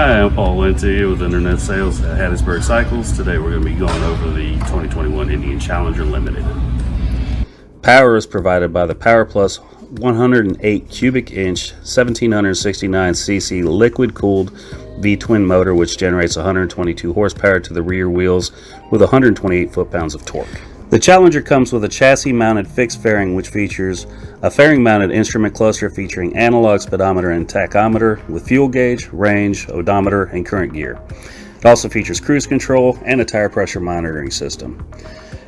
Hi, I'm Paul Linty with Internet Sales at Hattiesburg Cycles. Today we're going to be going over the 2021 Indian Challenger Limited. Power is provided by the Power Plus 108 cubic inch 1769 cc liquid cooled V-twin motor, which generates 122 horsepower to the rear wheels with 128 foot-pounds of torque. The Challenger comes with a chassis-mounted fixed fairing, which features a fairing-mounted instrument cluster featuring analog speedometer and tachometer with fuel gauge, range, odometer, and current gear. It also features cruise control and a tire pressure monitoring system.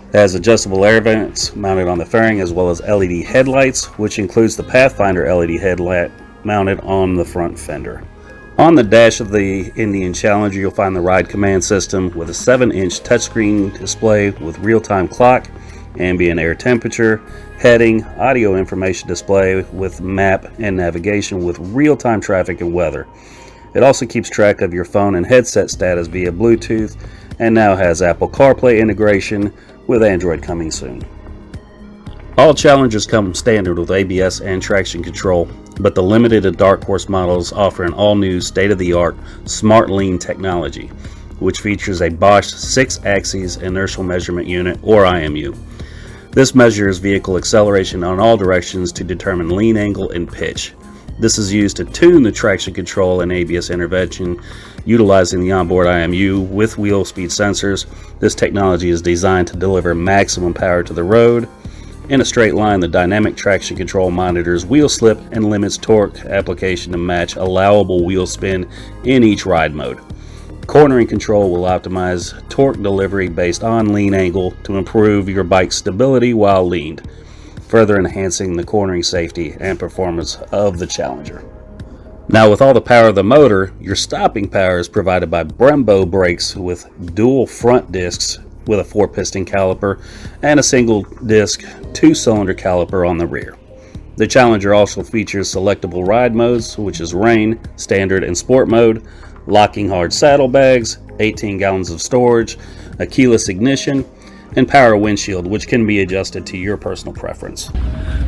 It has adjustable air vents mounted on the fairing, as well as LED headlights, which includes the Pathfinder LED headlight mounted on the front fender. On the dash of the Indian Challenger, you'll find the Ride Command system with a 7-inch touchscreen display with real-time clock, ambient air temperature, heading, audio information display with map and navigation with real-time traffic and weather. It also keeps track of your phone and headset status via Bluetooth, and now has Apple CarPlay integration with Android coming soon. All Challengers come standard with ABS and traction control, but the limited and Dark Horse models offer an all-new state-of-the-art Smart Lean technology, which features a Bosch 6-axis inertial measurement unit, or IMU. This measures vehicle acceleration on all directions to determine lean angle and pitch. This is used to tune the traction control and ABS intervention utilizing the onboard IMU with wheel speed sensors. This technology is designed to deliver maximum power to the road. In a straight line, the dynamic traction control monitors wheel slip and limits torque application to match allowable wheel spin in each ride mode. Cornering control will optimize torque delivery based on lean angle to improve your bike's stability while leaned, further enhancing the cornering safety and performance of the Challenger. Now, with all the power of the motor, your stopping power is provided by Brembo brakes with dual front discs with a 4-piston caliper and a single disc 2-cylinder caliper on the rear. The Challenger also features selectable ride modes, which is rain, standard, and sport mode, locking hard saddlebags, 18 gallons of storage, a keyless ignition, and power windshield, which can be adjusted to your personal preference.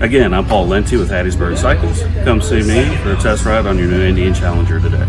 Again, I'm Paul Linty with Hattiesburg Cycles. Come see me for a test ride on your new Indian Challenger today.